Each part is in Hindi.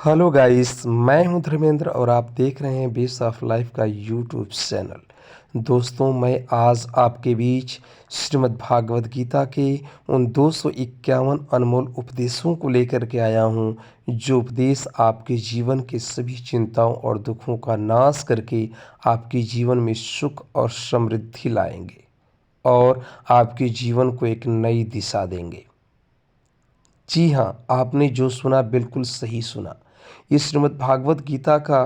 हेलो गाइस, मैं हूं धर्मेंद्र और आप देख रहे हैं बेस ऑफ लाइफ का यूट्यूब चैनल। दोस्तों, मैं आज आपके बीच श्रीमद् भागवत गीता के उन 251 अनमोल उपदेशों को लेकर के आया हूं, जो उपदेश आपके जीवन के सभी चिंताओं और दुखों का नाश करके आपके जीवन में सुख और समृद्धि लाएंगे और आपके जीवन को एक नई दिशा देंगे। जी हाँ, आपने जो सुना बिल्कुल सही सुना। ये श्रीमद् भागवत गीता का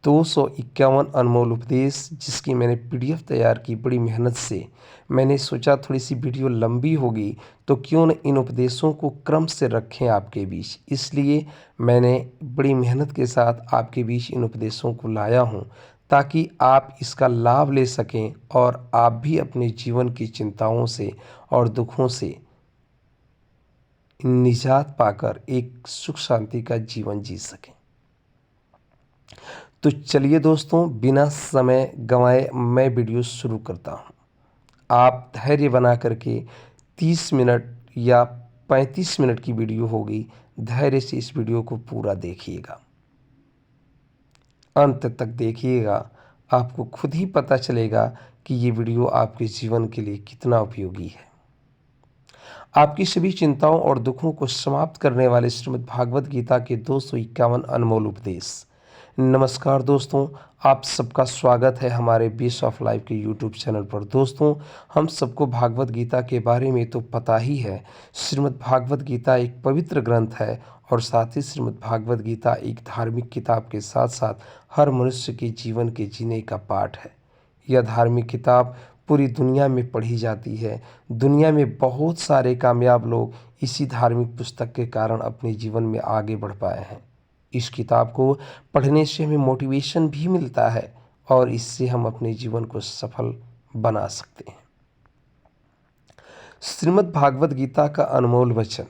251 अनमोल उपदेश, जिसकी मैंने पीडीएफ तैयार की बड़ी मेहनत से। मैंने सोचा थोड़ी सी वीडियो लंबी होगी तो क्यों न इन उपदेशों को क्रम से रखें आपके बीच। इसलिए मैंने बड़ी मेहनत के साथ आपके बीच इन उपदेशों को लाया हूँ, ताकि आप इसका लाभ ले सकें और आप भी अपने जीवन की चिंताओं से और दुखों से निजात पाकर एक सुख शांति का जीवन जी सकें। तो चलिए दोस्तों, बिना समय गंवाए मैं वीडियो शुरू करता हूं। आप धैर्य बना करके 30 मिनट या 35 मिनट की वीडियो होगी, धैर्य से इस वीडियो को पूरा देखिएगा, अंत तक देखिएगा। आपको खुद ही पता चलेगा कि ये वीडियो आपके जीवन के लिए कितना उपयोगी है। आपकी सभी चिंताओं और दुखों को समाप्त करने वाले श्रीमद् भागवत गीता के 251 अनमोल उपदेश। नमस्कार दोस्तों, आप सबका स्वागत है हमारे बेस ऑफ लाइफ के यूट्यूब चैनल पर। दोस्तों, हम सबको भागवत गीता के बारे में तो पता ही है। श्रीमद् भागवत गीता एक पवित्र ग्रंथ है और साथ ही श्रीमद् भागवत गीता एक धार्मिक किताब के साथ साथ हर मनुष्य के जीवन के जीने का पाठ है। यह धार्मिक किताब पूरी दुनिया में पढ़ी जाती है। दुनिया में बहुत सारे कामयाब लोग इसी धार्मिक पुस्तक के कारण अपने जीवन में आगे बढ़ पाए हैं। इस किताब को पढ़ने से हमें मोटिवेशन भी मिलता है और इससे हम अपने जीवन को सफल बना सकते हैं। श्रीमद् भागवत गीता का अनमोल वचन,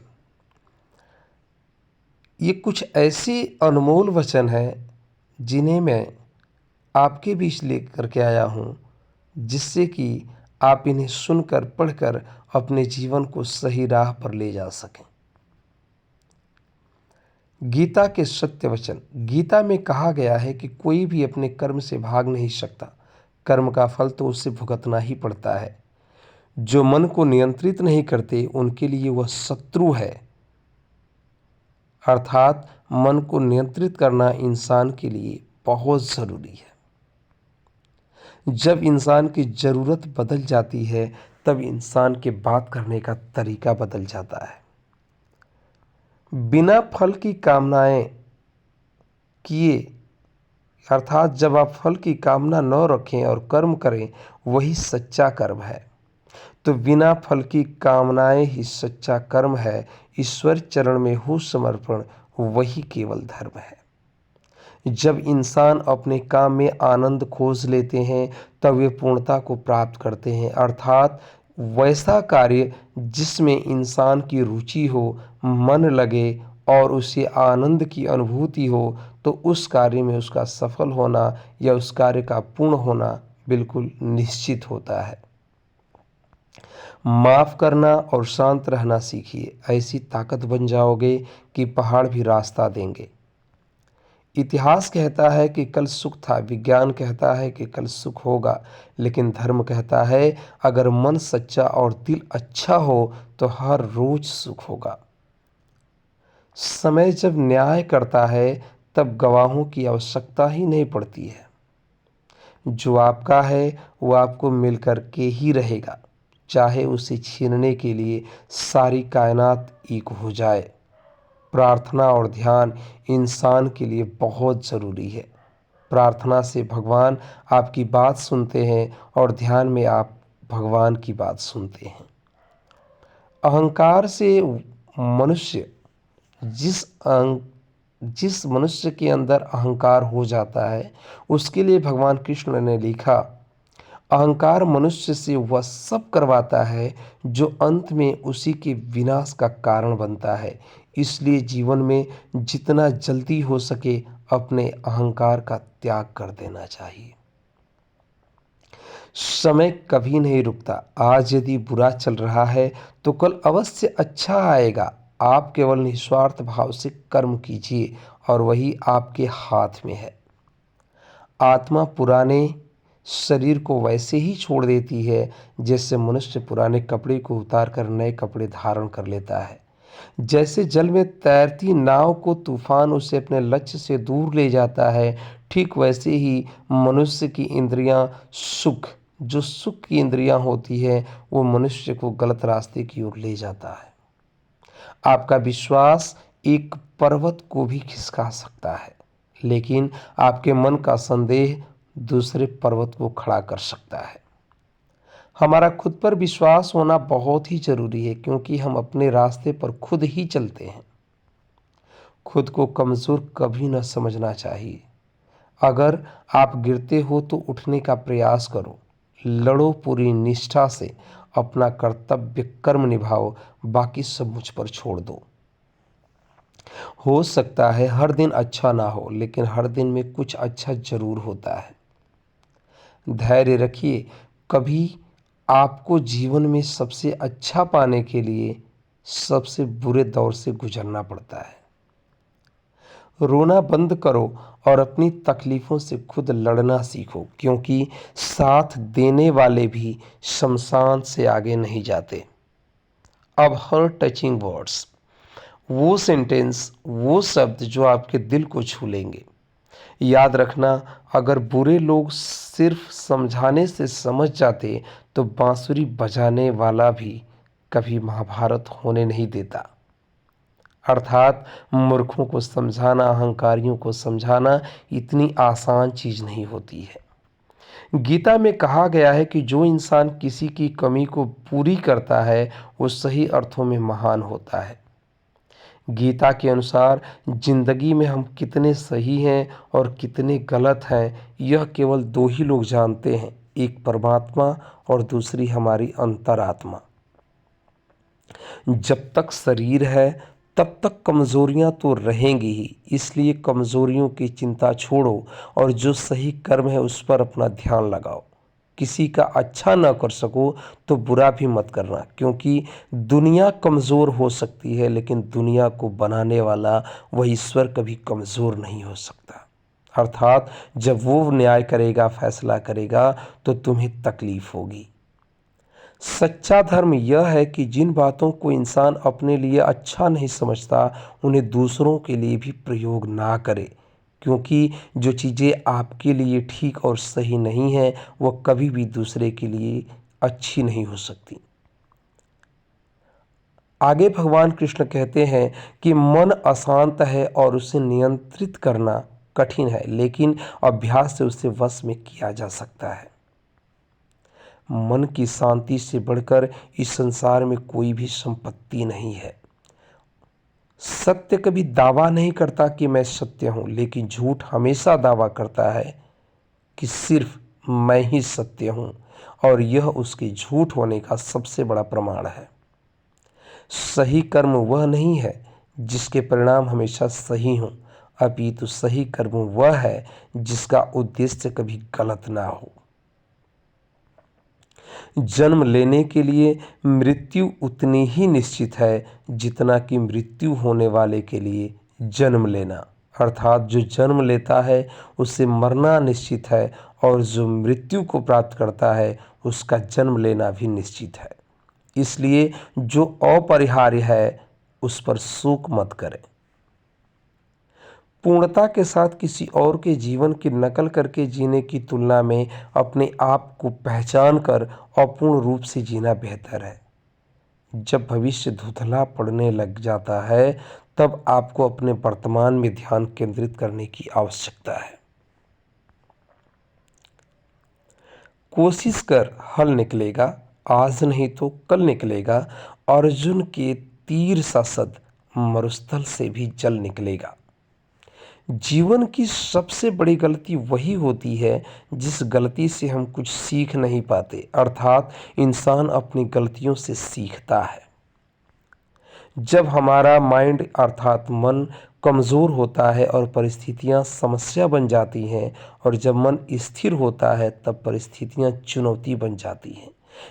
ये कुछ ऐसे अनमोल वचन हैं जिन्हें मैं आपके बीच लेकर के आया हूँ, जिससे कि आप इन्हें सुनकर पढ़कर अपने जीवन को सही राह पर ले जा सकें। गीता के सत्य वचन। गीता में कहा गया है कि कोई भी अपने कर्म से भाग नहीं सकता, कर्म का फल तो उससे भुगतना ही पड़ता है। जो मन को नियंत्रित नहीं करते उनके लिए वह शत्रु है। अर्थात मन को नियंत्रित करना इंसान के लिए बहुत ज़रूरी है। जब इंसान की ज़रूरत बदल जाती है तब इंसान के बात करने का तरीका बदल जाता है। बिना फल की कामनाएं किए, अर्थात जब आप फल की कामना न रखें और कर्म करें, वही सच्चा कर्म है। तो बिना फल की कामनाएं ही सच्चा कर्म है। ईश्वर चरण में हो समर्पण, वही केवल धर्म है। जब इंसान अपने काम में आनंद खोज लेते हैं तब वे पूर्णता को प्राप्त करते हैं। अर्थात वैसा कार्य जिसमें इंसान की रुचि हो, मन लगे और उसे आनंद की अनुभूति हो, तो उस कार्य में उसका सफल होना या उस कार्य का पूर्ण होना बिल्कुल निश्चित होता है। माफ़ करना और शांत रहना सीखिए, ऐसी ताकत बन जाओगे कि पहाड़ भी रास्ता देंगे। इतिहास कहता है कि कल सुख था, विज्ञान कहता है कि कल सुख होगा, लेकिन धर्म कहता है अगर मन सच्चा और दिल अच्छा हो तो हर रोज सुख होगा। समय जब न्याय करता है तब गवाहों की आवश्यकता ही नहीं पड़ती है। जो आपका है वो आपको मिलकर के ही रहेगा, चाहे उसे छीनने के लिए सारी कायनात एक हो जाए। प्रार्थना और ध्यान इंसान के लिए बहुत ज़रूरी है। प्रार्थना से भगवान आपकी बात सुनते हैं और ध्यान में आप भगवान की बात सुनते हैं। अहंकार से मनुष्य जिस मनुष्य के अंदर अहंकार हो जाता है, उसके लिए भगवान कृष्ण ने लिखा, अहंकार मनुष्य से वह सब करवाता है जो अंत में उसी के विनाश का कारण बनता है। इसलिए जीवन में जितना जल्दी हो सके अपने अहंकार का त्याग कर देना चाहिए। समय कभी नहीं रुकता। आज यदि बुरा चल रहा है तो कल अवश्य अच्छा आएगा। आप केवल निस्वार्थ भाव से कर्म कीजिए और वही आपके हाथ में है। आत्मा पुराने शरीर को वैसे ही छोड़ देती है जैसे मनुष्य पुराने कपड़े को उतार कर नए कपड़े धारण कर लेता है। जैसे जल में तैरती नाव को तूफान उसे अपने लक्ष्य से दूर ले जाता है, ठीक वैसे ही मनुष्य की इंद्रियां जो सुख की इंद्रियां होती है, वो मनुष्य को गलत रास्ते की ओर ले जाता है। आपका विश्वास एक पर्वत को भी खिसका सकता है, लेकिन आपके मन का संदेह दूसरे पर्वत को खड़ा कर सकता है। हमारा खुद पर विश्वास होना बहुत ही जरूरी है, क्योंकि हम अपने रास्ते पर खुद ही चलते हैं। खुद को कमजोर कभी न समझना चाहिए। अगर आप गिरते हो तो उठने का प्रयास करो, लड़ो पूरी निष्ठा से, अपना कर्तव्य कर्म निभाओ, बाकी सब मुझ पर छोड़ दो। हो सकता है हर दिन अच्छा ना हो, लेकिन हर दिन में कुछ अच्छा जरूर होता है। धैर्य रखिए, कभी आपको जीवन में सबसे अच्छा पाने के लिए सबसे बुरे दौर से गुजरना पड़ता है। रोना बंद करो और अपनी तकलीफों से खुद लड़ना सीखो, क्योंकि साथ देने वाले भी शमशान से आगे नहीं जाते। अब हर टचिंग वर्ड्स, वो सेंटेंस, वो शब्द जो आपके दिल को छू लेंगे। याद रखना, अगर बुरे लोग सिर्फ समझाने से समझ जाते तो बांसुरी बजाने वाला भी कभी महाभारत होने नहीं देता। अर्थात मूर्खों को समझाना, अहंकारियों को समझाना इतनी आसान चीज नहीं होती है। गीता में कहा गया है कि जो इंसान किसी की कमी को पूरी करता है वो सही अर्थों में महान होता है। गीता के अनुसार जिंदगी में हम कितने सही हैं और कितने गलत हैं, यह केवल दो ही लोग जानते हैं, एक परमात्मा और दूसरी हमारी अंतरात्मा। जब तक शरीर है तब तक कमजोरियां तो रहेंगी ही, इसलिए कमजोरियों की चिंता छोड़ो और जो सही कर्म है उस पर अपना ध्यान लगाओ। किसी का अच्छा ना कर सको तो बुरा भी मत करना, क्योंकि दुनिया कमज़ोर हो सकती है, लेकिन दुनिया को बनाने वाला वह ईश्वर कभी कमज़ोर नहीं हो सकता। अर्थात जब वो न्याय करेगा, फैसला करेगा, तो तुम्हें तकलीफ होगी। सच्चा धर्म यह है कि जिन बातों को इंसान अपने लिए अच्छा नहीं समझता उन्हें दूसरों के लिए भी प्रयोग ना करे, क्योंकि जो चीज़ें आपके लिए ठीक और सही नहीं है वह कभी भी दूसरे के लिए अच्छी नहीं हो सकती। आगे भगवान कृष्ण कहते हैं कि मन अशांत है और उसे नियंत्रित करना कठिन है, लेकिन अभ्यास से उसे वश में किया जा सकता है। मन की शांति से बढ़कर इस संसार में कोई भी संपत्ति नहीं है। सत्य कभी दावा नहीं करता कि मैं सत्य हूं, लेकिन झूठ हमेशा दावा करता है कि सिर्फ मैं ही सत्य हूं, और यह उसके झूठ होने का सबसे बड़ा प्रमाण है। सही कर्म वह नहीं है जिसके परिणाम हमेशा सही हों, अपितु सही कर्म वह है जिसका उद्देश्य कभी गलत ना हो। जन्म लेने के लिए मृत्यु उतनी ही निश्चित है जितना कि मृत्यु होने वाले के लिए जन्म लेना। अर्थात जो जन्म लेता है उसे मरना निश्चित है, और जो मृत्यु को प्राप्त करता है उसका जन्म लेना भी निश्चित है। इसलिए जो अपरिहार्य है उस पर शोक मत करें। पूर्णता के साथ किसी और के जीवन की नकल करके जीने की तुलना में अपने आप को पहचान कर अपूर्ण रूप से जीना बेहतर है। जब भविष्य धुंधला पड़ने लग जाता है तब आपको अपने वर्तमान में ध्यान केंद्रित करने की आवश्यकता है। कोशिश कर, हल निकलेगा, आज नहीं तो कल निकलेगा। अर्जुन के तीर सा सद मरुस्थल से भी जल निकलेगा। जीवन की सबसे बड़ी गलती वही होती है जिस गलती से हम कुछ सीख नहीं पाते, अर्थात इंसान अपनी गलतियों से सीखता है। जब हमारा माइंड अर्थात मन कमज़ोर होता है और परिस्थितियां समस्या बन जाती हैं, और जब मन स्थिर होता है तब परिस्थितियां चुनौती बन जाती हैं।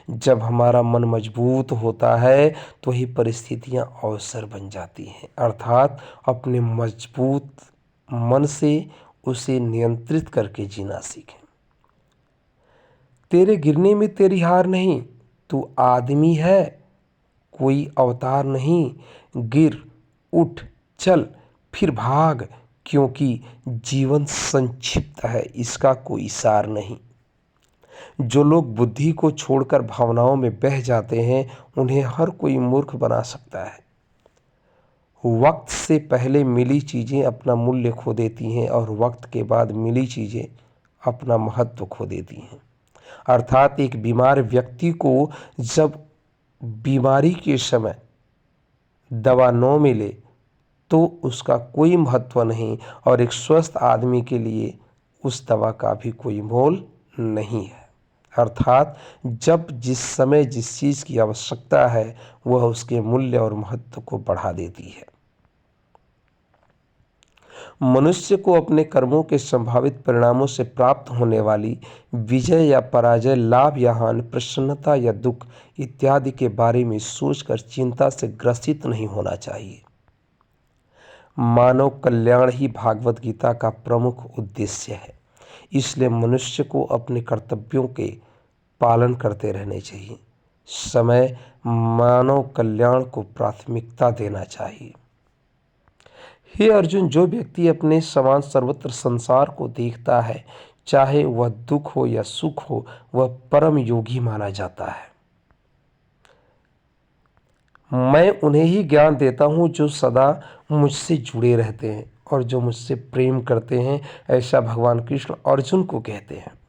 जब हमारा मन मजबूत होता है तो ही परिस्थितियां अवसर बन जाती हैं, अर्थात अपने मजबूत मन से उसे नियंत्रित करके जीना सीखें। तेरे गिरने में तेरी हार नहीं, तू आदमी है, कोई अवतार नहीं। गिर, उठ, चल, फिर भाग, क्योंकि जीवन संक्षिप्त है, इसका कोई सार नहीं। जो लोग बुद्धि को छोड़कर भावनाओं में बह जाते हैं, उन्हें हर कोई मूर्ख बना सकता है। वक्त से पहले मिली चीज़ें अपना मूल्य खो देती हैं और वक्त के बाद मिली चीज़ें अपना महत्व खो देती हैं। अर्थात एक बीमार व्यक्ति को जब बीमारी के समय दवा न मिले तो उसका कोई महत्व नहीं, और एक स्वस्थ आदमी के लिए उस दवा का भी कोई मोल नहीं है। अर्थात जब जिस समय जिस चीज़ की आवश्यकता है वह उसके मूल्य और महत्व को बढ़ा देती है। मनुष्य को अपने कर्मों के संभावित परिणामों से प्राप्त होने वाली विजय या पराजय, लाभ या हानि, प्रसन्नता या दुख इत्यादि के बारे में सोचकर चिंता से ग्रसित नहीं होना चाहिए। मानव कल्याण ही भागवत गीता का प्रमुख उद्देश्य है। इसलिए मनुष्य को अपने कर्तव्यों के पालन करते रहने चाहिए। समय मानव कल्याण को प्राथमिकता देना चाहिए। हे अर्जुन, जो व्यक्ति अपने समान सर्वत्र संसार को देखता है, चाहे वह दुख हो या सुख हो, वह परम योगी माना जाता है। मैं उन्हें ही ज्ञान देता हूँ जो सदा मुझसे जुड़े रहते हैं और जो मुझसे प्रेम करते हैं, ऐसा भगवान कृष्ण अर्जुन को कहते हैं।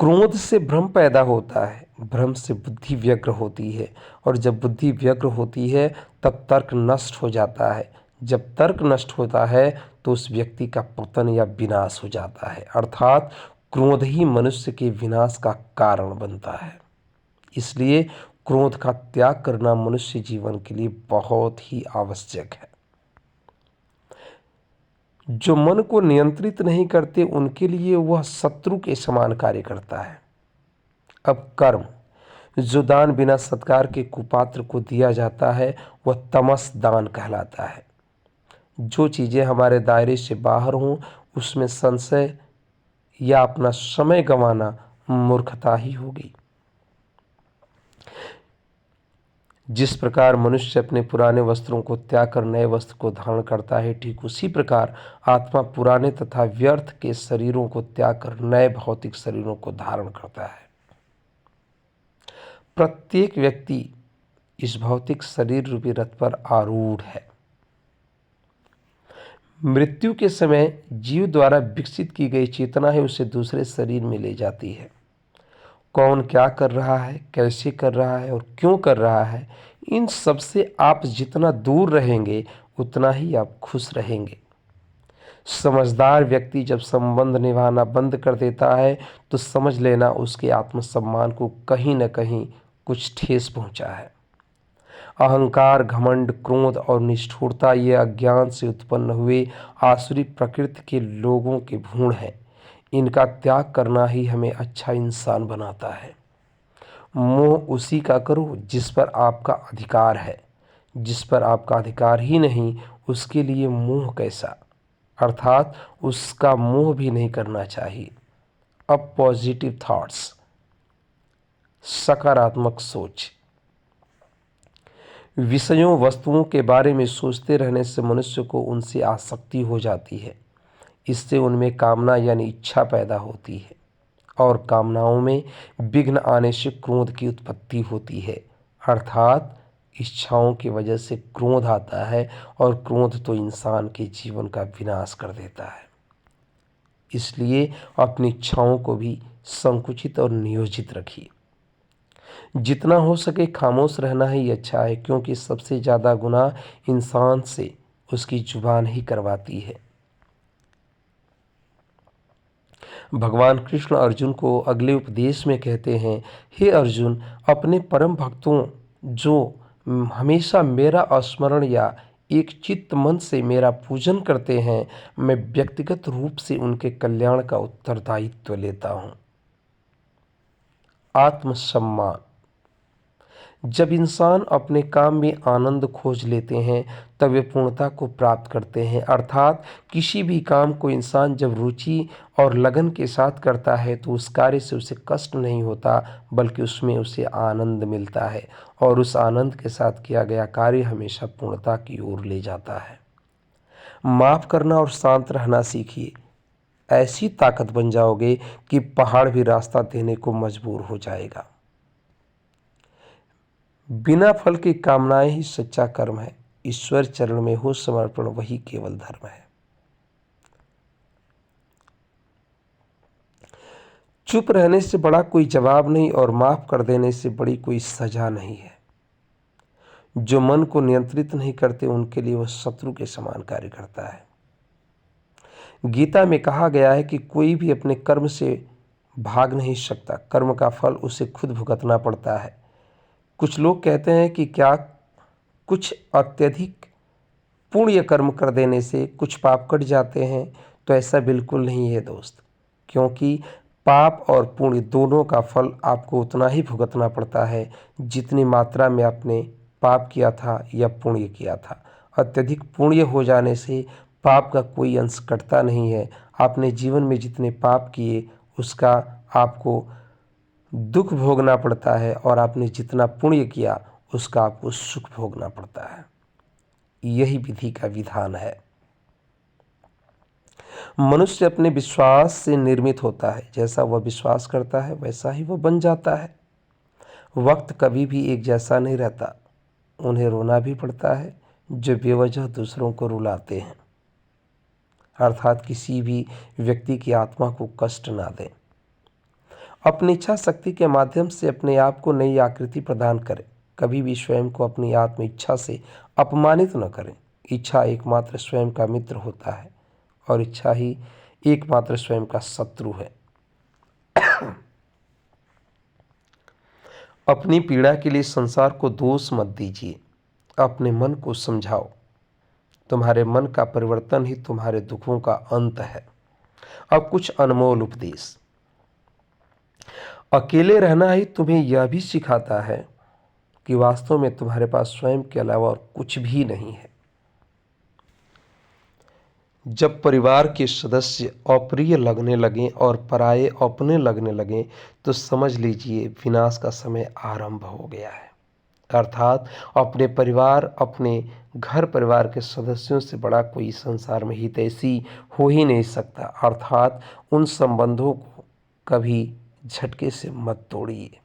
क्रोध से भ्रम पैदा होता है, भ्रम से बुद्धि व्यग्र होती है, और जब बुद्धि व्यग्र होती है तब तर्क नष्ट हो जाता है। जब तर्क नष्ट होता है तो उस व्यक्ति का पतन या विनाश हो जाता है। अर्थात क्रोध ही मनुष्य के विनाश का कारण बनता है। इसलिए क्रोध का त्याग करना मनुष्य जीवन के लिए बहुत ही आवश्यक है। जो मन को नियंत्रित नहीं करते उनके लिए वह शत्रु के समान कार्य करता है। अब कर्म, जो दान बिना सत्कार के कुपात्र को दिया जाता है वह तमस दान कहलाता है। जो चीज़ें हमारे दायरे से बाहर हों उसमें संशय या अपना समय गंवाना मूर्खता ही होगी। जिस प्रकार मनुष्य अपने पुराने वस्त्रों को त्याग कर नए वस्त्र को धारण करता है, ठीक उसी प्रकार आत्मा पुराने तथा व्यर्थ के शरीरों को त्याग कर नए भौतिक शरीरों को धारण करता है। प्रत्येक व्यक्ति इस भौतिक शरीर रूपी रथ पर आरूढ़ है। मृत्यु के समय जीव द्वारा विकसित की गई चेतना ही उसे दूसरे शरीर में ले जाती है। कौन क्या कर रहा है, कैसे कर रहा है और क्यों कर रहा है, इन सब से आप जितना दूर रहेंगे उतना ही आप खुश रहेंगे। समझदार व्यक्ति जब संबंध निभाना बंद कर देता है तो समझ लेना उसके आत्मसम्मान को कहीं न कहीं कुछ ठेस पहुंचा है। अहंकार, घमंड, क्रोध और निष्ठुरता ये अज्ञान से उत्पन्न हुए आसुरी प्रकृति के लोगों के भूण हैं। इनका त्याग करना ही हमें अच्छा इंसान बनाता है। मोह उसी का करो जिस पर आपका अधिकार है। जिस पर आपका अधिकार ही नहीं उसके लिए मोह कैसा, अर्थात उसका मोह भी नहीं करना चाहिए। अब पॉजिटिव थॉट्स, सकारात्मक सोच। विषयों वस्तुओं के बारे में सोचते रहने से मनुष्य को उनसे आसक्ति हो जाती है। इससे उनमें कामना यानी इच्छा पैदा होती है और कामनाओं में विघ्न आने से क्रोध की उत्पत्ति होती है। अर्थात इच्छाओं की वजह से क्रोध आता है और क्रोध तो इंसान के जीवन का विनाश कर देता है। इसलिए अपनी इच्छाओं को भी संकुचित और नियोजित रखिए। जितना हो सके खामोश रहना ही अच्छा है, क्योंकि सबसे ज़्यादा गुनाह इंसान से उसकी जुबान ही करवाती है। भगवान कृष्ण अर्जुन को अगले उपदेश में कहते हैं, हे अर्जुन, अपने परम भक्तों जो हमेशा मेरा स्मरण या एक चित्त मन से मेरा पूजन करते हैं, मैं व्यक्तिगत रूप से उनके कल्याण का उत्तरदायित्व लेता हूँ। आत्मसम्मान। जब इंसान अपने काम में आनंद खोज लेते हैं तब वे पूर्णता को प्राप्त करते हैं। अर्थात किसी भी काम को इंसान जब रुचि और लगन के साथ करता है तो उस कार्य से उसे कष्ट नहीं होता, बल्कि उसमें उसे आनंद मिलता है और उस आनंद के साथ किया गया कार्य हमेशा पूर्णता की ओर ले जाता है। माफ़ करना और शांत रहना सीखिए। ऐसी ताकत बन जाओगे कि पहाड़ भी रास्ता देने को मजबूर हो जाएगा। बिना फल की कामनाएं ही सच्चा कर्म है। ईश्वर चरण में हो समर्पण, वही केवल धर्म है। चुप रहने से बड़ा कोई जवाब नहीं और माफ कर देने से बड़ी कोई सजा नहीं है। जो मन को नियंत्रित नहीं करते उनके लिए वह शत्रु के समान कार्य करता है। गीता में कहा गया है कि कोई भी अपने कर्म से भाग नहीं सकता, कर्म का फल उसे खुद भुगतना पड़ता है। कुछ लोग कहते हैं कि क्या कुछ अत्यधिक पुण्य कर्म कर देने से कुछ पाप कट जाते हैं, तो ऐसा बिल्कुल नहीं है दोस्त, क्योंकि पाप और पुण्य दोनों का फल आपको उतना ही भुगतना पड़ता है जितनी मात्रा में आपने पाप किया था या पुण्य किया था। अत्यधिक पुण्य हो जाने से पाप का कोई अंश कटता नहीं है। आपने जीवन में जितने पाप किए उसका आपको दुख भोगना पड़ता है और आपने जितना पुण्य किया उसका आपको सुख भोगना पड़ता है। यही विधि का विधान है। मनुष्य अपने विश्वास से निर्मित होता है। जैसा वह विश्वास करता है वैसा ही वह बन जाता है। वक्त कभी भी एक जैसा नहीं रहता। उन्हें रोना भी पड़ता है जो बेवजह दूसरों को रुलाते हैं, अर्थात किसी भी व्यक्ति की आत्मा को कष्ट ना दें। अपनी इच्छा शक्ति के माध्यम से अपने आप को नई आकृति प्रदान करें। कभी भी स्वयं को अपनी आत्म इच्छा से अपमानित न करें। इच्छा एकमात्र स्वयं का मित्र होता है और इच्छा ही एकमात्र स्वयं का शत्रु है। अपनी पीड़ा के लिए संसार को दोष मत दीजिए। अपने मन को समझाओ। तुम्हारे मन का परिवर्तन ही तुम्हारे दुखों का अंत है। अब कुछ अनमोल उपदेश। अकेले रहना ही तुम्हें यह भी सिखाता है कि वास्तव में तुम्हारे पास स्वयं के अलावा और कुछ भी नहीं है। जब परिवार के सदस्य अप्रिय लगने लगें और पराये अपने लगने लगें तो समझ लीजिए विनाश का समय आरंभ हो गया है। अर्थात अपने परिवार, अपने घर परिवार के सदस्यों से बड़ा कोई संसार में हितैषी हो ही नहीं सकता। अर्थात उन संबंधों को कभी झटके से मत तोड़िए।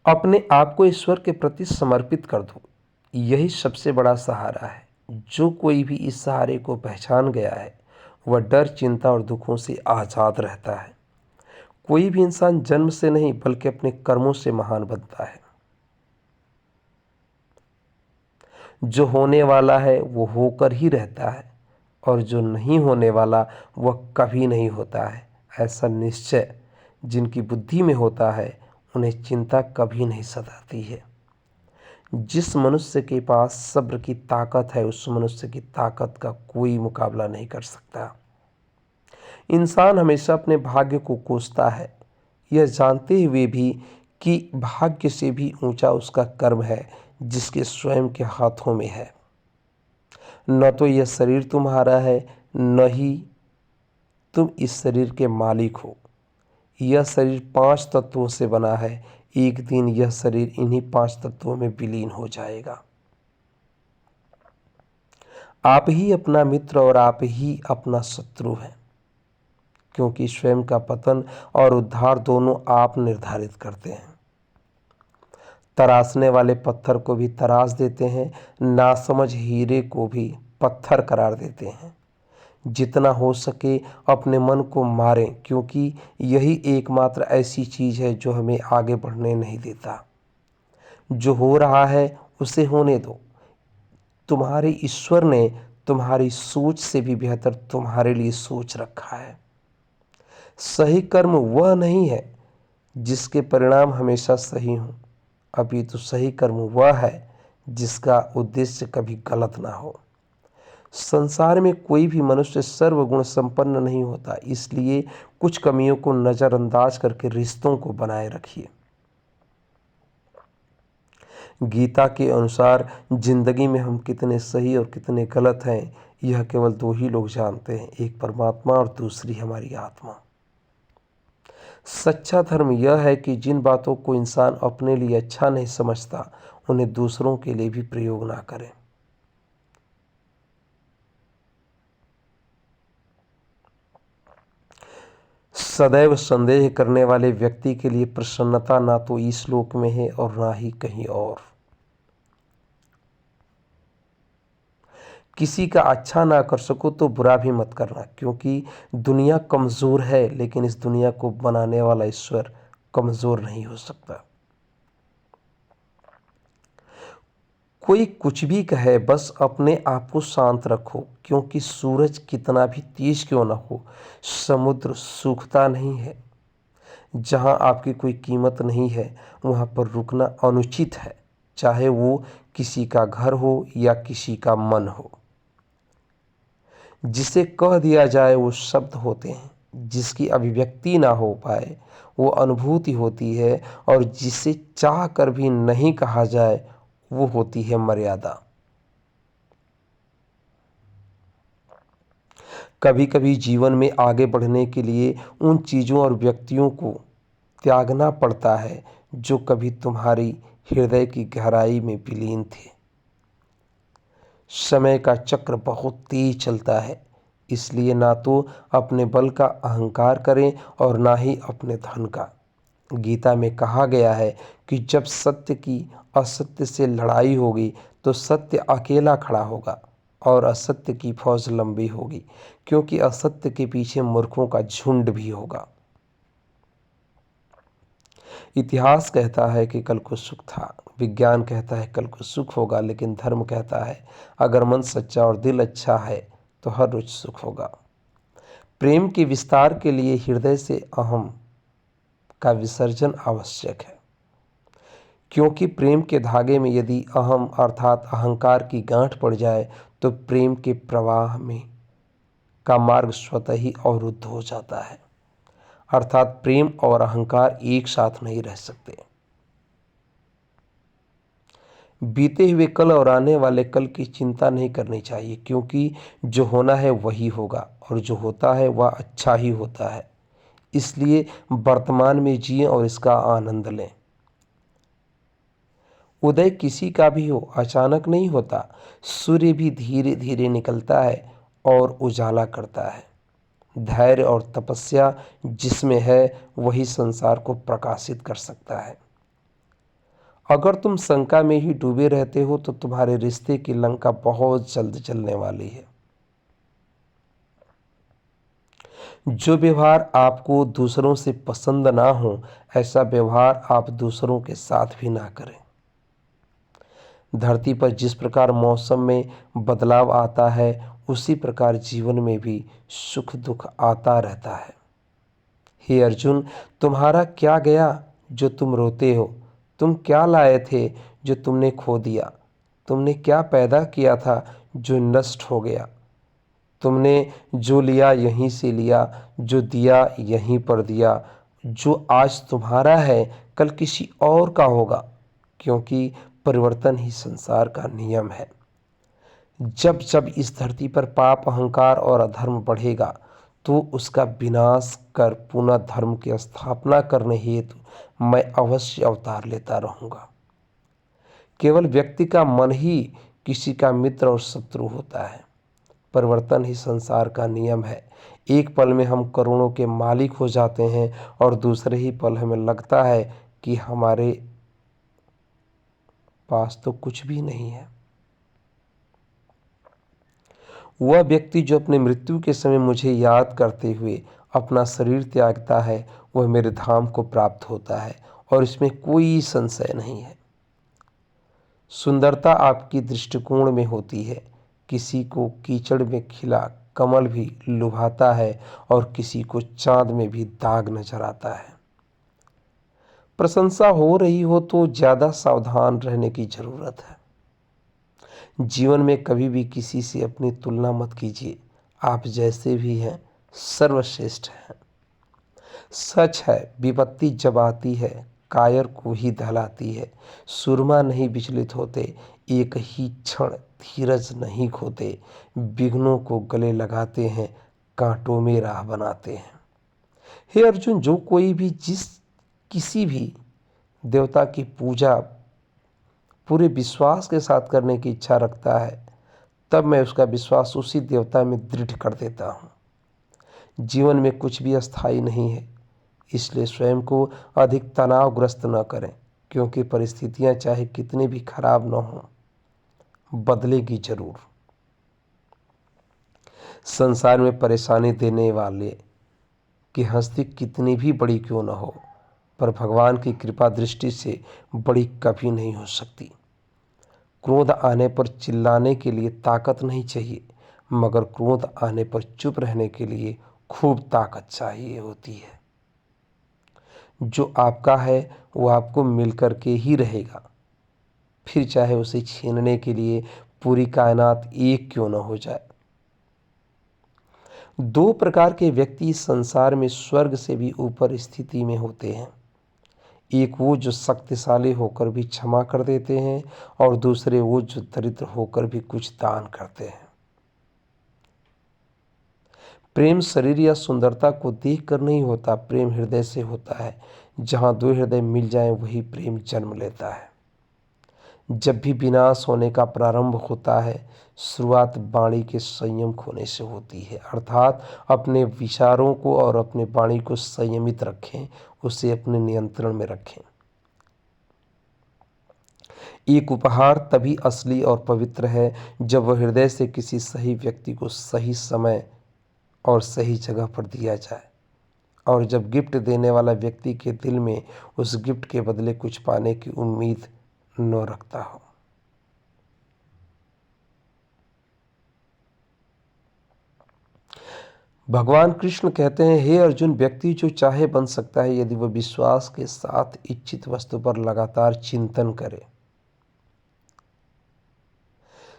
अपने आप को ईश्वर के प्रति समर्पित कर दो। यही सबसे बड़ा सहारा है। जो कोई भी इस सहारे को पहचान गया है वह डर, चिंता और दुखों से आज़ाद रहता है। कोई भी इंसान जन्म से नहीं बल्कि अपने कर्मों से महान बनता है। जो होने वाला है वो होकर ही रहता है और जो नहीं होने वाला वह कभी नहीं होता है। ऐसा निश्चय जिनकी बुद्धि में होता है उन्हें चिंता कभी नहीं सताती है। जिस मनुष्य के पास सब्र की ताकत है उस मनुष्य की ताकत का कोई मुकाबला नहीं कर सकता। इंसान हमेशा अपने भाग्य को कोसता है, यह जानते हुए भी कि भाग्य से भी ऊंचा उसका कर्म है जिसके स्वयं के हाथों में है। न तो यह शरीर तुम्हारा है, न ही तुम इस शरीर के मालिक हो। यह शरीर 5 तत्वों से बना है। एक दिन यह शरीर इन्हीं 5 तत्वों में विलीन हो जाएगा। आप ही अपना मित्र और आप ही अपना शत्रु हैं, क्योंकि स्वयं का पतन और उद्धार दोनों आप निर्धारित करते हैं। तराशने वाले पत्थर को भी तराश देते हैं, नासमझ हीरे को भी पत्थर करार देते हैं। जितना हो सके अपने मन को मारें, क्योंकि यही एकमात्र ऐसी चीज़ है जो हमें आगे बढ़ने नहीं देता। जो हो रहा है उसे होने दो। तुम्हारे ईश्वर ने तुम्हारी सोच से भी बेहतर तुम्हारे लिए सोच रखा है। सही कर्म वह नहीं है जिसके परिणाम हमेशा सही हों, अभी तो सही कर्म वह है जिसका उद्देश्य कभी गलत ना हो। संसार में कोई भी मनुष्य सर्वगुण संपन्न नहीं होता, इसलिए कुछ कमियों को नज़रअंदाज करके रिश्तों को बनाए रखिए। गीता के अनुसार जिंदगी में हम कितने सही और कितने गलत हैं, यह केवल दो ही लोग जानते हैं, एक परमात्मा और दूसरी हमारी आत्मा। सच्चा धर्म यह है कि जिन बातों को इंसान अपने लिए अच्छा नहीं समझता, उन्हें दूसरों के लिए भी प्रयोग ना करें। सदैव संदेह करने वाले व्यक्ति के लिए प्रसन्नता ना तो इस लोक में है और ना ही कहीं और। किसी का अच्छा ना कर सको तो बुरा भी मत करना, क्योंकि दुनिया कमज़ोर है, लेकिन इस दुनिया को बनाने वाला ईश्वर कमज़ोर नहीं हो सकता। कोई कुछ भी कहे, बस अपने आप को शांत रखो, क्योंकि सूरज कितना भी तेज क्यों न हो, समुद्र सूखता नहीं है। जहाँ आपकी कोई कीमत नहीं है, वहाँ पर रुकना अनुचित है, चाहे वो किसी का घर हो या किसी का मन हो। जिसे कह दिया जाए वो शब्द होते हैं, जिसकी अभिव्यक्ति ना हो पाए वो अनुभूति होती है, और जिसे चाह कर भी नहीं कहा जाए वो होती है मर्यादा। कभी कभी जीवन में आगे बढ़ने के लिए उन चीज़ों और व्यक्तियों को त्यागना पड़ता है जो कभी तुम्हारी हृदय की गहराई में विलीन थे। समय का चक्र बहुत तेज चलता है, इसलिए ना तो अपने बल का अहंकार करें और ना ही अपने धन का। गीता में कहा गया है कि जब सत्य की असत्य से लड़ाई होगी तो सत्य अकेला खड़ा होगा और असत्य की फौज लंबी होगी, क्योंकि असत्य के पीछे मूर्खों का झुंड भी होगा। इतिहास कहता है कि कल को सुख था, विज्ञान कहता है कल को सुख होगा, लेकिन धर्म कहता है अगर मन सच्चा और दिल अच्छा है तो हर रोज सुख होगा। प्रेम के विस्तार के लिए हृदय से अहम का विसर्जन आवश्यक है, क्योंकि प्रेम के धागे में यदि अहम अर्थात अहंकार की गांठ पड़ जाए तो प्रेम के प्रवाह में का मार्ग स्वतः ही अवरुद्ध हो जाता है। अर्थात प्रेम और अहंकार एक साथ नहीं रह सकते। बीते हुए कल और आने वाले कल की चिंता नहीं करनी चाहिए, क्योंकि जो होना है वही होगा और जो होता है वह अच्छा ही होता है। इसलिए वर्तमान में जिएं और इसका आनंद लें। उदय किसी का भी हो, अचानक नहीं होता। सूर्य भी धीरे धीरे निकलता है और उजाला करता है। धैर्य और तपस्या जिसमें है वही संसार को प्रकाशित कर सकता है। अगर तुम शंका में ही डूबे रहते हो तो तुम्हारे रिश्ते की लंका बहुत जल्द चलने वाली है। जो व्यवहार आपको दूसरों से पसंद ना हो, ऐसा व्यवहार आप दूसरों के साथ भी ना करें। धरती पर जिस प्रकार मौसम में बदलाव आता है, उसी प्रकार जीवन में भी सुख दुख आता रहता है। हे अर्जुन, तुम्हारा क्या गया जो तुम रोते हो? तुम क्या लाए थे जो तुमने खो दिया? तुमने क्या पैदा किया था जो नष्ट हो गया? तुमने जो लिया यहीं से लिया, जो दिया यहीं पर दिया। जो आज तुम्हारा है कल किसी और का होगा, क्योंकि परिवर्तन ही संसार का नियम है। जब जब इस धरती पर पाप अहंकार और अधर्म बढ़ेगा तो उसका विनाश कर पुनः धर्म की स्थापना करने हेतु मैं अवश्य अवतार लेता रहूँगा। केवल व्यक्ति का मन ही किसी का मित्र और शत्रु होता है। परिवर्तन ही संसार का नियम है। एक पल में हम करोड़ों के मालिक हो जाते हैं और दूसरे ही पल हमें लगता है कि हमारे पास तो कुछ भी नहीं है। वह व्यक्ति जो अपने मृत्यु के समय मुझे याद करते हुए अपना शरीर त्यागता है, वह मेरे धाम को प्राप्त होता है और इसमें कोई संशय नहीं है। सुंदरता आपकी दृष्टिकोण में होती है। किसी को कीचड़ में खिला कमल भी लुभाता है और किसी को चांद में भी दाग नजर आता है। प्रशंसा हो रही हो तो ज़्यादा सावधान रहने की जरूरत है। जीवन में कभी भी किसी से अपनी तुलना मत कीजिए। आप जैसे भी हैं सर्वश्रेष्ठ हैं। सच है, विपत्ति जब आती है कायर को ही दहलाती है। सुरमा नहीं विचलित होते, एक ही क्षण धीरज नहीं खोते। विघ्नों को गले लगाते हैं, कांटों में राह बनाते हैं। हे अर्जुन, जो कोई भी किसी भी देवता की पूजा पूरे विश्वास के साथ करने की इच्छा रखता है, तब मैं उसका विश्वास उसी देवता में दृढ़ कर देता हूँ। जीवन में कुछ भी अस्थायी नहीं है, इसलिए स्वयं को अधिक तनावग्रस्त न करें, क्योंकि परिस्थितियां चाहे कितनी भी खराब न हों, बदलेगी जरूर। संसार में परेशानी देने वाले की हस्ती कितनी भी बड़ी क्यों न हो, पर भगवान की कृपा दृष्टि से बड़ी कभी नहीं हो सकती। क्रोध आने पर चिल्लाने के लिए ताकत नहीं चाहिए, मगर क्रोध आने पर चुप रहने के लिए खूब ताकत चाहिए होती है। जो आपका है वो आपको मिलकर के ही रहेगा, फिर चाहे उसे छीनने के लिए पूरी कायनात एक क्यों न हो जाए। दो प्रकार के व्यक्ति इस संसार में स्वर्ग से भी ऊपर स्थिति में होते हैं। एक वो जो शक्तिशाली होकर भी क्षमा कर देते हैं, और दूसरे वो जो दरिद्र होकर भी कुछ दान करते हैं। प्रेम शरीर या सुंदरता को देखकर नहीं होता, प्रेम हृदय से होता है। जहाँ दो हृदय मिल जाएं वही प्रेम जन्म लेता है। जब भी विनाश होने का प्रारंभ होता है, शुरुआत वाणी के संयम खोने से होती है। अर्थात अपने विचारों को और अपने वाणी को संयमित रखें, उसे अपने नियंत्रण में रखें। एक उपहार तभी असली और पवित्र है जब वह हृदय से किसी सही व्यक्ति को सही समय और सही जगह पर दिया जाए, और जब गिफ्ट देने वाला व्यक्ति के दिल में उस गिफ्ट के बदले कुछ पाने की उम्मीद न रखता हो। भगवान कृष्ण कहते हैं, हे अर्जुन, व्यक्ति जो चाहे बन सकता है यदि वह विश्वास के साथ इच्छित वस्तु पर लगातार चिंतन करे।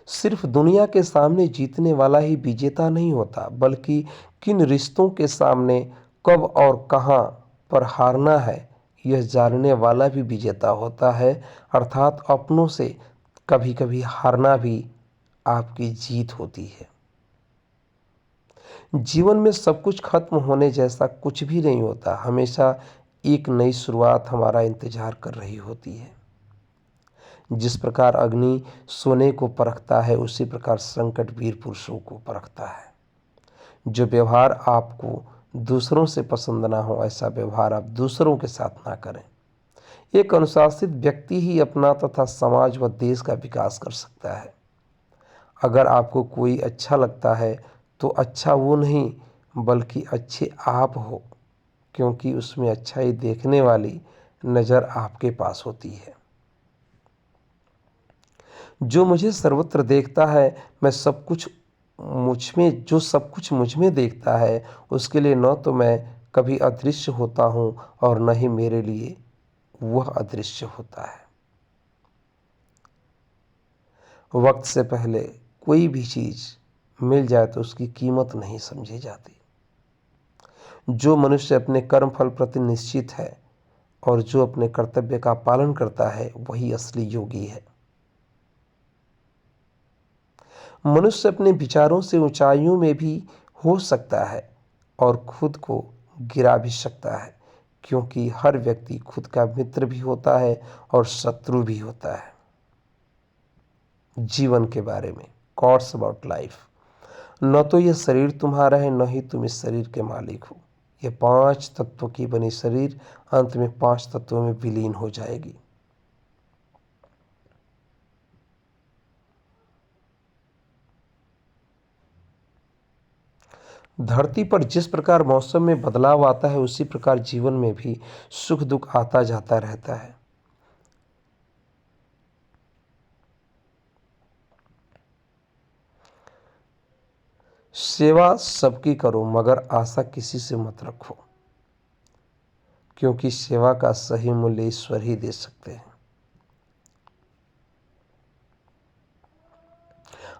सिर्फ दुनिया के सामने जीतने वाला ही विजेता नहीं होता, बल्कि किन रिश्तों के सामने कब और कहां पर हारना है यह जानने वाला भी विजेता होता है। अर्थात अपनों से कभी कभी हारना भी आपकी जीत होती है। जीवन में सब कुछ खत्म होने जैसा कुछ भी नहीं होता, हमेशा एक नई शुरुआत हमारा इंतजार कर रही होती है। जिस प्रकार अग्नि सोने को परखता है, उसी प्रकार संकट वीर पुरुषों को परखता है। जो व्यवहार आपको दूसरों से पसंद ना हो, ऐसा व्यवहार आप दूसरों के साथ ना करें। एक अनुशासित व्यक्ति ही अपना तथा समाज व देश का विकास कर सकता है। अगर आपको कोई अच्छा लगता है तो अच्छा वो नहीं बल्कि अच्छे आप हो, क्योंकि उसमें अच्छाई देखने वाली नज़र आपके पास होती है। जो मुझे सर्वत्र देखता है, मैं सब कुछ मुझ में जो सब कुछ मुझ में देखता है, उसके लिए न तो मैं कभी अदृश्य होता हूँ और न ही मेरे लिए वह अदृश्य होता है। वक्त से पहले कोई भी चीज़ मिल जाए तो उसकी कीमत नहीं समझी जाती। जो मनुष्य अपने कर्म फल प्रति निश्चित है और जो अपने कर्तव्य का पालन करता है, वही असली योगी है। मनुष्य अपने विचारों से ऊंचाइयों में भी हो सकता है और खुद को गिरा भी सकता है, क्योंकि हर व्यक्ति खुद का मित्र भी होता है और शत्रु भी होता है। जीवन के बारे में कॉट्स अबाउट लाइफ। न तो यह शरीर तुम्हारा है, न ही तुम इस शरीर के मालिक हो। यह 5 तत्वों की बनी शरीर अंत में 5 तत्वों में विलीन हो जाएगी। धरती पर जिस प्रकार मौसम में बदलाव आता है, उसी प्रकार जीवन में भी सुख दुख आता जाता रहता है। सेवा सबकी करो, मगर आशा किसी से मत रखो, क्योंकि सेवा का सही मूल्य ईश्वर ही दे सकते हैं।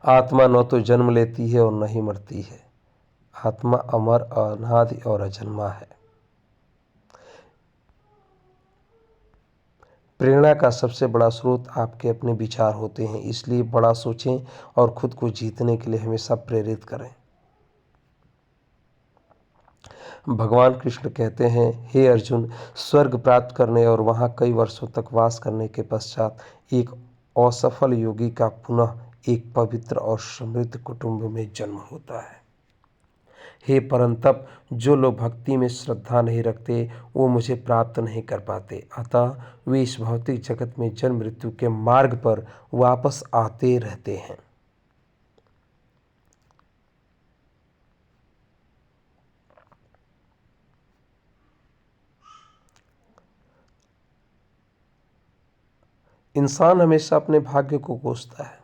आत्मा न तो जन्म लेती है और न ही मरती है। आत्मा अमर, अनादि और अजन्मा है। प्रेरणा का सबसे बड़ा स्रोत आपके अपने विचार होते हैं, इसलिए बड़ा सोचें और खुद को जीतने के लिए हमेशा प्रेरित करें। भगवान कृष्ण कहते हैं, हे अर्जुन, स्वर्ग प्राप्त करने और वहाँ कई वर्षों तक वास करने के पश्चात एक असफल योगी का पुनः एक पवित्र और समृद्ध कुटुंब में जन्म होता है। हे परंतप, जो लोग भक्ति में श्रद्धा नहीं रखते वो मुझे प्राप्त नहीं कर पाते, अतः वे इस भौतिक जगत में जन्म मृत्यु के मार्ग पर वापस आते रहते हैं। इंसान हमेशा अपने भाग्य को कोसता है,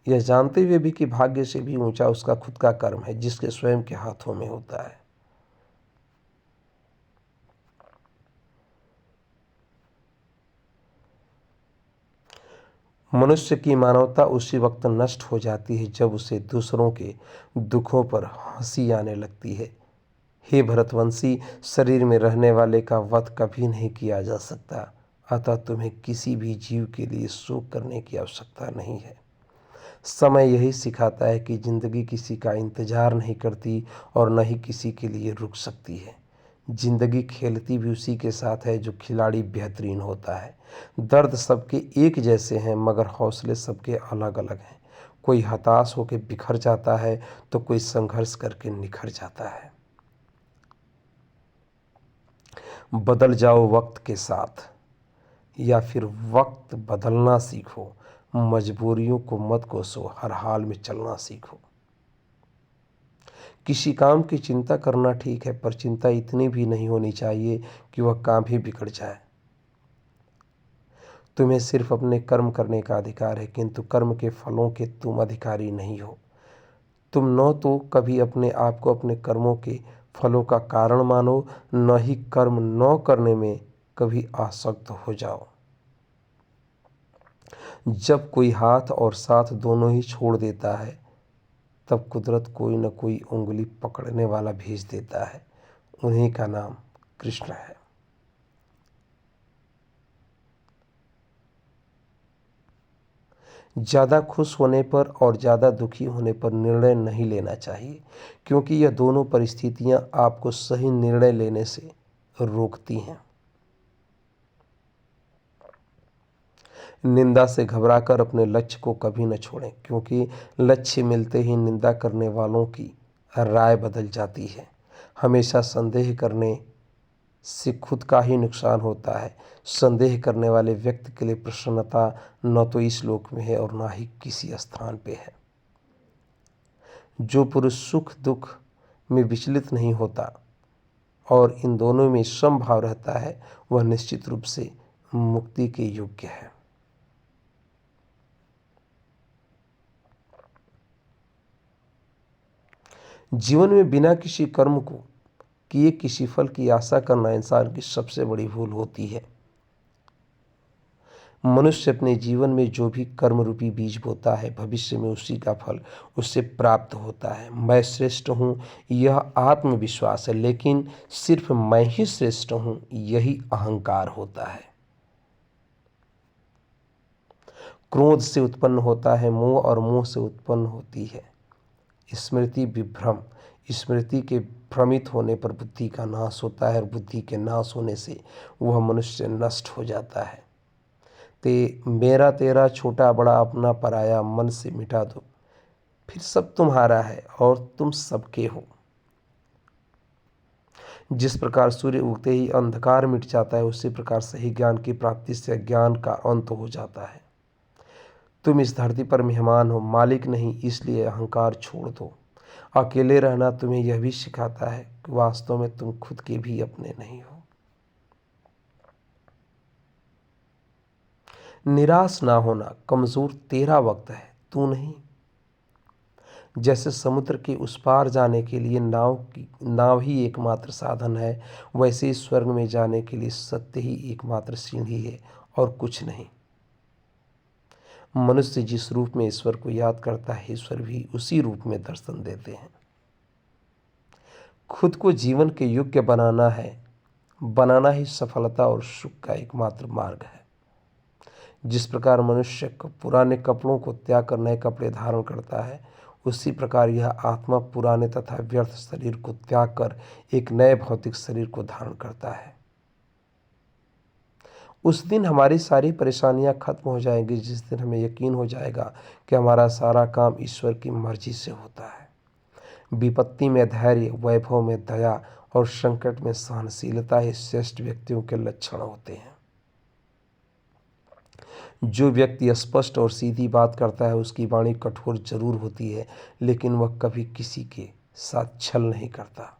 यह जानते हुए भी कि भाग्य से भी ऊंचा उसका खुद का कर्म है, जिसके स्वयं के हाथों में होता है। मनुष्य की मानवता उसी वक्त नष्ट हो जाती है जब उसे दूसरों के दुखों पर हंसी आने लगती है। हे भरतवंशी, शरीर में रहने वाले का वध कभी नहीं किया जा सकता, अतः तुम्हें किसी भी जीव के लिए शोक करने की आवश्यकता नहीं है। समय यही सिखाता है कि जिंदगी किसी का इंतजार नहीं करती और न ही किसी के लिए रुक सकती है। जिंदगी खेलती भी उसी के साथ है जो खिलाड़ी बेहतरीन होता है। दर्द सबके एक जैसे हैं मगर हौसले सबके अलग अलग हैं। कोई हताश होकर बिखर जाता है तो कोई संघर्ष करके निखर जाता है। बदल जाओ वक्त के साथ या फिर वक्त बदलना सीखो। मजबूरियों को मत कोसो, हर हाल में चलना सीखो। किसी काम की चिंता करना ठीक है, पर चिंता इतनी भी नहीं होनी चाहिए कि वह काम ही बिगड़ जाए। तुम्हें सिर्फ अपने कर्म करने का अधिकार है, किंतु कर्म के फलों के तुम अधिकारी नहीं हो। तुम न तो कभी अपने आप को अपने कर्मों के फलों का कारण मानो, न ही कर्म न करने में कभी आसक्त हो जाओ। जब कोई हाथ और साथ दोनों ही छोड़ देता है तब कुदरत कोई न कोई उंगली पकड़ने वाला भेज देता है, उन्हीं का नाम कृष्ण है। ज़्यादा खुश होने पर और ज़्यादा दुखी होने पर निर्णय नहीं लेना चाहिए, क्योंकि यह दोनों परिस्थितियां आपको सही निर्णय लेने से रोकती हैं। निंदा से घबराकर अपने लक्ष्य को कभी न छोड़ें, क्योंकि लक्ष्य मिलते ही निंदा करने वालों की राय बदल जाती है। हमेशा संदेह करने से खुद का ही नुकसान होता है। संदेह करने वाले व्यक्ति के लिए प्रसन्नता न तो इस लोक में है और न ही किसी स्थान पे है। जो पुरुष सुख दुख में विचलित नहीं होता और इन दोनों में समभाव रहता है, वह निश्चित रूप से मुक्ति के योग्य है। जीवन में बिना किसी कर्म को किए किसी फल की आशा करना इंसान की सबसे बड़ी भूल होती है। मनुष्य अपने जीवन में जो भी कर्म रूपी बीज बोता है, भविष्य में उसी का फल उससे प्राप्त होता है। मैं श्रेष्ठ हूँ यह आत्मविश्वास है, लेकिन सिर्फ मैं ही श्रेष्ठ हूँ यही अहंकार होता है। क्रोध से उत्पन्न होता है मोह और मोह से उत्पन्न होती है स्मृति विभ्रम। स्मृति के भ्रमित होने पर बुद्धि का नाश होता है और बुद्धि के नाश होने से वह मनुष्य नष्ट हो जाता है। ते मेरा तेरा छोटा बड़ा अपना पराया मन से मिटा दो, फिर सब तुम्हारा है और तुम सबके हो। जिस प्रकार सूर्य उगते ही अंधकार मिट जाता है, उसी प्रकार सही ज्ञान की प्राप्ति से अज्ञान का अंत हो जाता है। तुम इस धरती पर मेहमान हो, मालिक नहीं, इसलिए अहंकार छोड़ दो। अकेले रहना तुम्हें यह भी सिखाता है कि वास्तव में तुम खुद के भी अपने नहीं हो। निराश ना होना, कमजोर तेरा वक्त है, तू नहीं। जैसे समुद्र के उस पार जाने के लिए नाव ही एकमात्र साधन है, वैसे ही स्वर्ग में जाने के लिए सत्य ही एकमात्र सीढ़ी है और कुछ नहीं। मनुष्य जिस रूप में ईश्वर को याद करता है, ईश्वर भी उसी रूप में दर्शन देते हैं। खुद को जीवन के योग्य बनाना ही सफलता और सुख का एकमात्र मार्ग है। जिस प्रकार मनुष्य को पुराने कपड़ों को त्याग कर नए कपड़े धारण करता है, उसी प्रकार यह आत्मा पुराने तथा व्यर्थ शरीर को त्याग कर एक नए भौतिक शरीर को धारण करता है। उस दिन हमारी सारी परेशानियां खत्म हो जाएंगी, जिस दिन हमें यकीन हो जाएगा कि हमारा सारा काम ईश्वर की मर्जी से होता है। विपत्ति में धैर्य, वैभव में दया और संकट में सहनशीलता ही श्रेष्ठ व्यक्तियों के लक्षण होते हैं। जो व्यक्ति स्पष्ट और सीधी बात करता है, उसकी वाणी कठोर जरूर होती है, लेकिन वह कभी किसी के साथ छल नहीं करता।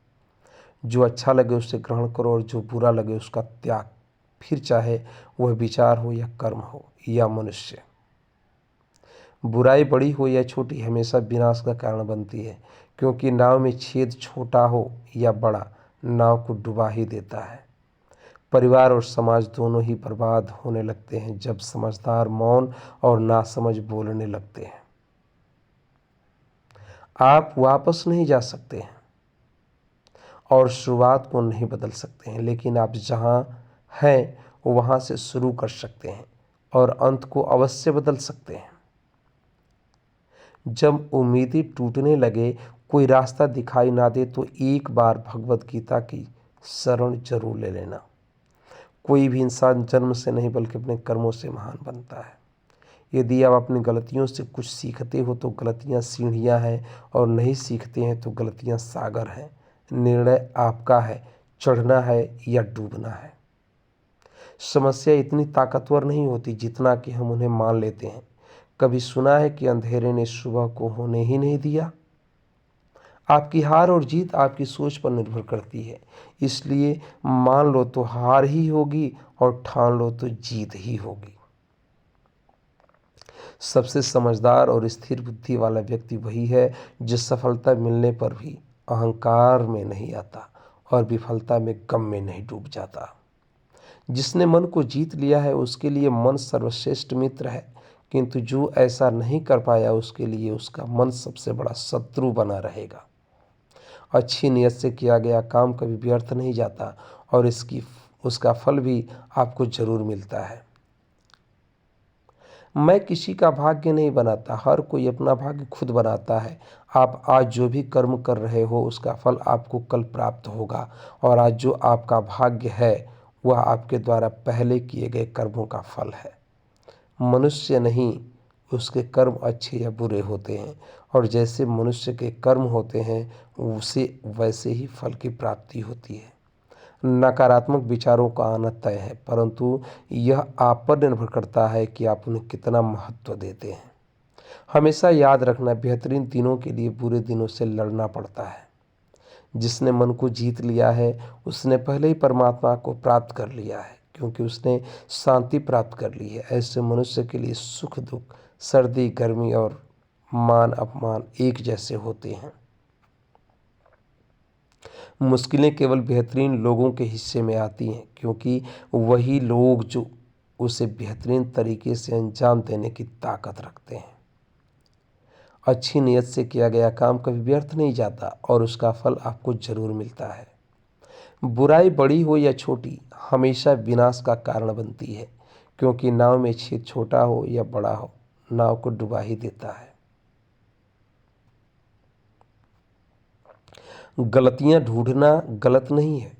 जो अच्छा लगे उसे ग्रहण करो और जो बुरा लगे उसका त्याग, फिर चाहे वह विचार हो या कर्म हो या मनुष्य। बुराई बड़ी हो या छोटी हमेशा विनाश का कारण बनती है, क्योंकि नाव में छेद छोटा हो या बड़ा, नाव को डुबा ही देता है। परिवार और समाज दोनों ही बर्बाद होने लगते हैं जब समझदार मौन और नासमझ बोलने लगते हैं। आप वापस नहीं जा सकते हैं और शुरुआत को नहीं बदल सकते हैं, लेकिन आप जहां हैं वहां से शुरू कर सकते हैं और अंत को अवश्य बदल सकते हैं। जब उम्मीदें टूटने लगे, कोई रास्ता दिखाई ना दे, तो एक बार भगवत गीता की शरण जरूर ले लेना। कोई भी इंसान जन्म से नहीं बल्कि अपने कर्मों से महान बनता है। यदि आप अपनी गलतियों से कुछ सीखते हो तो गलतियां सीढ़ियां हैं, और नहीं सीखते हैं तो गलतियां सागर हैं। निर्णय आपका है, चढ़ना है या डूबना है। समस्या इतनी ताकतवर नहीं होती जितना कि हम उन्हें मान लेते हैं। कभी सुना है कि अंधेरे ने सुबह को होने ही नहीं दिया? आपकी हार और जीत आपकी सोच पर निर्भर करती है, इसलिए मान लो तो हार ही होगी और ठान लो तो जीत ही होगी। सबसे समझदार और स्थिर बुद्धि वाला व्यक्ति वही है जो सफलता मिलने पर भी अहंकार में नहीं आता और विफलता में गम में नहीं डूब जाता। जिसने मन को जीत लिया है उसके लिए मन सर्वश्रेष्ठ मित्र है, किंतु जो ऐसा नहीं कर पाया उसके लिए उसका मन सबसे बड़ा शत्रु बना रहेगा। अच्छी नियत से किया गया काम कभी व्यर्थ नहीं जाता और उसका फल भी आपको जरूर मिलता है। मैं किसी का भाग्य नहीं बनाता, हर कोई अपना भाग्य खुद बनाता है। आप आज जो भी कर्म कर रहे हो उसका फल आपको कल प्राप्त होगा, और आज जो आपका भाग्य है वह आपके द्वारा पहले किए गए कर्मों का फल है। मनुष्य नहीं, उसके कर्म अच्छे या बुरे होते हैं, और जैसे मनुष्य के कर्म होते हैं उसे वैसे ही फल की प्राप्ति होती है। नकारात्मक विचारों का आना तय है, परंतु यह आप पर निर्भर करता है कि आप उन्हें कितना महत्व देते हैं। हमेशा याद रखना, बेहतरीन दिनों के लिए बुरे दिनों से लड़ना पड़ता है। जिसने मन को जीत लिया है उसने पहले ही परमात्मा को प्राप्त कर लिया है, क्योंकि उसने शांति प्राप्त कर ली है। ऐसे मनुष्य के लिए सुख दुख, सर्दी गर्मी और मान अपमान एक जैसे होते हैं। मुश्किलें केवल बेहतरीन लोगों के हिस्से में आती हैं, क्योंकि वही लोग जो उसे बेहतरीन तरीके से अंजाम देने की ताकत रखते हैं। अच्छी नीयत से किया गया काम कभी व्यर्थ नहीं जाता और उसका फल आपको जरूर मिलता है। बुराई बड़ी हो या छोटी हमेशा विनाश का कारण बनती है, क्योंकि नाव में छेद छोटा हो या बड़ा हो, नाव को डुबा ही देता है। गलतियां ढूंढना गलत नहीं है,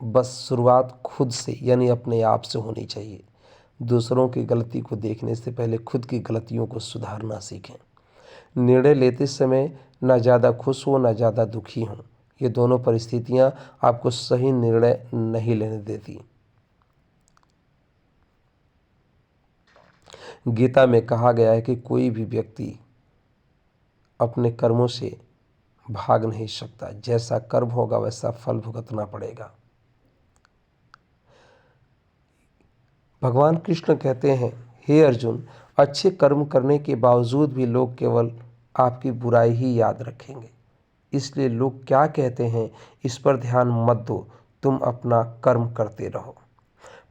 बस शुरुआत खुद से यानी अपने आप से होनी चाहिए। दूसरों की गलती को देखने से पहले खुद की गलतियों को सुधारना सीखें। निर्णय लेते समय ना ज़्यादा खुश हो ना ज़्यादा दुखी हो, ये दोनों परिस्थितियां आपको सही निर्णय नहीं लेने देती। गीता में कहा गया है कि कोई भी व्यक्ति अपने कर्मों से भाग नहीं सकता, जैसा कर्म होगा वैसा फल भुगतना पड़ेगा। भगवान कृष्ण कहते हैं, हे अर्जुन, अच्छे कर्म करने के बावजूद भी लोग केवल आपकी बुराई ही याद रखेंगे। इसलिए लोग क्या कहते हैं इस पर ध्यान मत दो, तुम अपना कर्म करते रहो।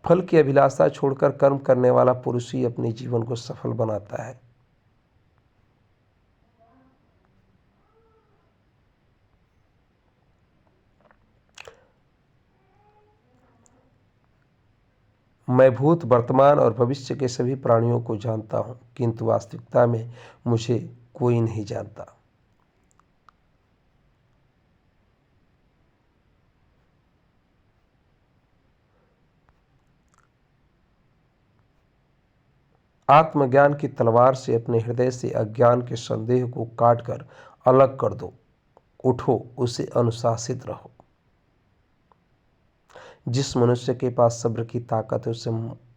फल की अभिलाषा छोड़कर कर्म करने वाला पुरुष ही अपने जीवन को सफल बनाता है। मैं भूत, वर्तमान और भविष्य के सभी प्राणियों को जानता हूँ, किंतु वास्तविकता में मुझे कोई नहीं जानता। आत्मज्ञान की तलवार से अपने हृदय से अज्ञान के संदेह को काटकर अलग कर दो। उठो, उसे अनुशासित रहो। जिस मनुष्य के पास सब्र की ताकत है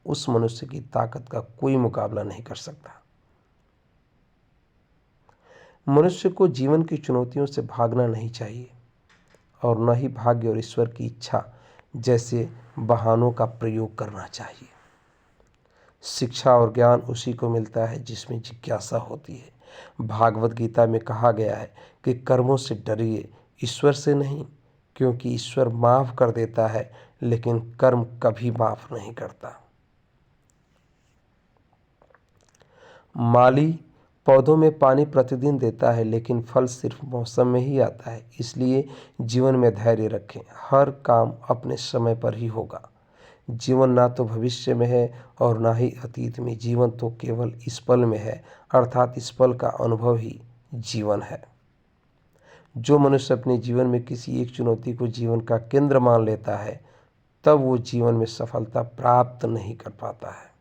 उस मनुष्य की ताकत का कोई मुकाबला नहीं कर सकता। मनुष्य को जीवन की चुनौतियों से भागना नहीं चाहिए और न ही भाग्य और ईश्वर की इच्छा जैसे बहानों का प्रयोग करना चाहिए। शिक्षा और ज्ञान उसी को मिलता है जिसमें जिज्ञासा होती है। भागवत गीता में कहा गया है कि कर्मों से डरिए, ईश्वर से नहीं, क्योंकि ईश्वर माफ़ कर देता है लेकिन कर्म कभी माफ़ नहीं करता। माली पौधों में पानी प्रतिदिन देता है लेकिन फल सिर्फ मौसम में ही आता है। इसलिए जीवन में धैर्य रखें, हर काम अपने समय पर ही होगा। जीवन ना तो भविष्य में है और ना ही अतीत में, जीवन तो केवल इस पल में है, अर्थात इस पल का अनुभव ही जीवन है। जो मनुष्य अपने जीवन में किसी एक चुनौती को जीवन का केंद्र मान लेता है तब वो जीवन में सफलता प्राप्त नहीं कर पाता है।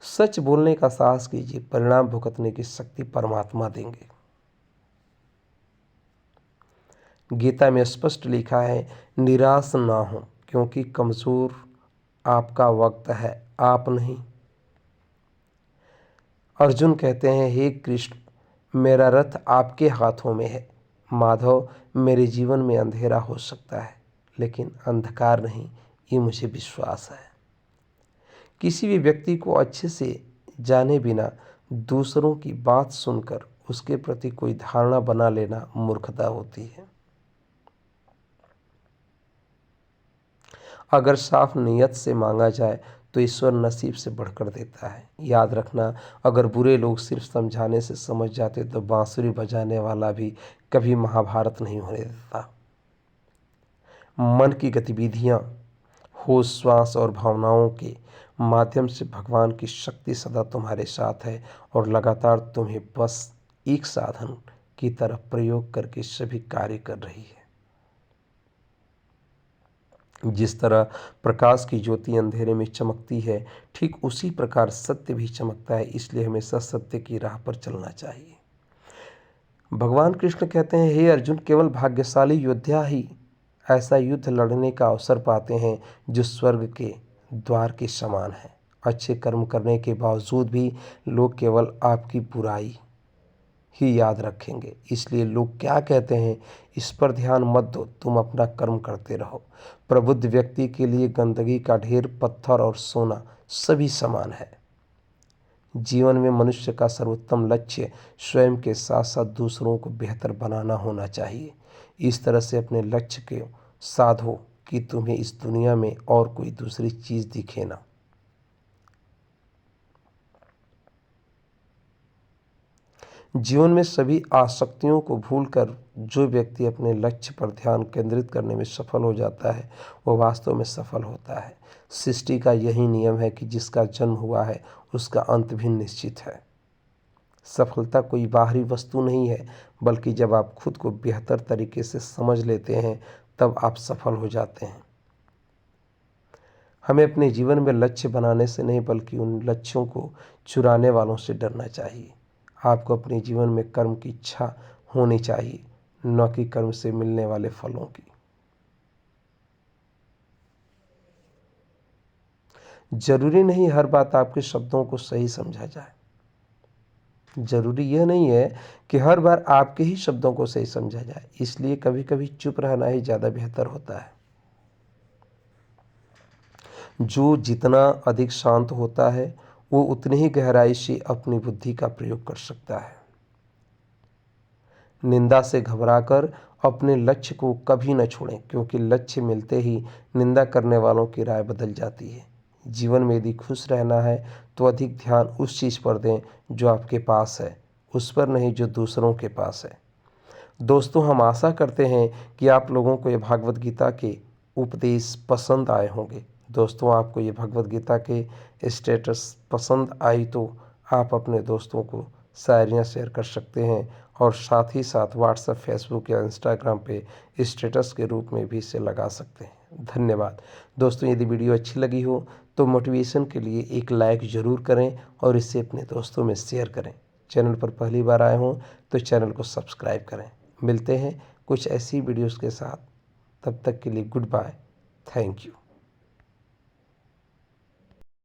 सच बोलने का साहस कीजिए, परिणाम भुगतने की शक्ति परमात्मा देंगे। गीता में स्पष्ट लिखा है, निराश ना हो क्योंकि कमजोर आपका वक्त है, आप नहीं। अर्जुन कहते हैं, हे कृष्ण, मेरा रथ आपके हाथों में है। माधव, मेरे जीवन में अंधेरा हो सकता है लेकिन अंधकार नहीं, ये मुझे विश्वास है। किसी भी व्यक्ति को अच्छे से जाने बिना दूसरों की बात सुनकर उसके प्रति कोई धारणा बना लेना मूर्खता होती है। अगर साफ नीयत से मांगा जाए तो ईश्वर नसीब से बढ़कर देता है। याद रखना, अगर बुरे लोग सिर्फ समझाने से समझ जाते तो बांसुरी बजाने वाला भी कभी महाभारत नहीं होने देता। मन की गतिविधियाँ, होश, श्वास और भावनाओं के माध्यम से भगवान की शक्ति सदा तुम्हारे साथ है और लगातार तुम्हें बस एक साधन की तरह प्रयोग करके सभी कार्य कर रही है। जिस तरह प्रकाश की ज्योति अंधेरे में चमकती है, ठीक उसी प्रकार सत्य भी चमकता है, इसलिए हमेशा सत्य की राह पर चलना चाहिए। भगवान कृष्ण कहते हैं, हे अर्जुन, केवल भाग्यशाली योद्धा ही ऐसा युद्ध लड़ने का अवसर पाते हैं जो स्वर्ग के द्वार के समान है। अच्छे कर्म करने के बावजूद भी लोग केवल आपकी बुराई ही याद रखेंगे। इसलिए लोग क्या कहते हैं, इस पर ध्यान मत दो, तुम अपना कर्म करते रहो। प्रबुद्ध व्यक्ति के लिए गंदगी का ढेर, पत्थर और सोना सभी समान है। जीवन में मनुष्य का सर्वोत्तम लक्ष्य स्वयं के साथ साथ दूसरों को बेहतर बनाना होना चाहिए। इस तरह से अपने लक्ष्य के साधो कि तुम्हें इस दुनिया में और कोई दूसरी चीज़ दिखे ना। जीवन में सभी आसक्तियों को भूलकर जो व्यक्ति अपने लक्ष्य पर ध्यान केंद्रित करने में सफल हो जाता है वह वास्तव में सफल होता है। सृष्टि का यही नियम है कि जिसका जन्म हुआ है उसका अंत भी निश्चित है। सफलता कोई बाहरी वस्तु नहीं है, बल्कि जब आप खुद को बेहतर तरीके से समझ लेते हैं तब आप सफल हो जाते हैं। हमें अपने जीवन में लक्ष्य बनाने से नहीं बल्कि उन लक्ष्यों को चुराने वालों से डरना चाहिए। आपको अपने जीवन में कर्म की इच्छा होनी चाहिए, न कि कर्म से मिलने वाले फलों की। जरूरी नहीं हर बात आपके शब्दों को सही समझा जाए। जरूरी यह नहीं है कि हर बार आपके ही शब्दों को सही समझा जाए, इसलिए कभी कभी चुप रहना ही ज़्यादा बेहतर होता है। जो जितना अधिक शांत होता है वो उतनी ही गहराई से अपनी बुद्धि का प्रयोग कर सकता है। निंदा से घबराकर अपने लक्ष्य को कभी न छोड़ें, क्योंकि लक्ष्य मिलते ही निंदा करने वालों की राय बदल जाती है। जीवन में यदि खुश रहना है तो अधिक ध्यान उस चीज़ पर दें जो आपके पास है, उस पर नहीं जो दूसरों के पास है। दोस्तों, हम आशा करते हैं कि आप लोगों को ये भागवत गीता के उपदेश पसंद आए होंगे। दोस्तों, आपको ये भगवत गीता के स्टेटस पसंद आई तो आप अपने दोस्तों को शायरियाँ शेयर कर सकते हैं और साथ ही साथ व्हाट्सएप, फेसबुक या इंस्टाग्राम पे स्टेटस के रूप में भी इसे लगा सकते हैं। धन्यवाद। दोस्तों, यदि वीडियो अच्छी लगी हो तो मोटिवेशन के लिए एक लाइक ज़रूर करें और इसे अपने दोस्तों में शेयर करें। चैनल पर पहली बार आए हों तो चैनल को सब्सक्राइब करें। मिलते हैं कुछ ऐसी वीडियोस के साथ, तब तक के लिए गुड बाय। Thank you.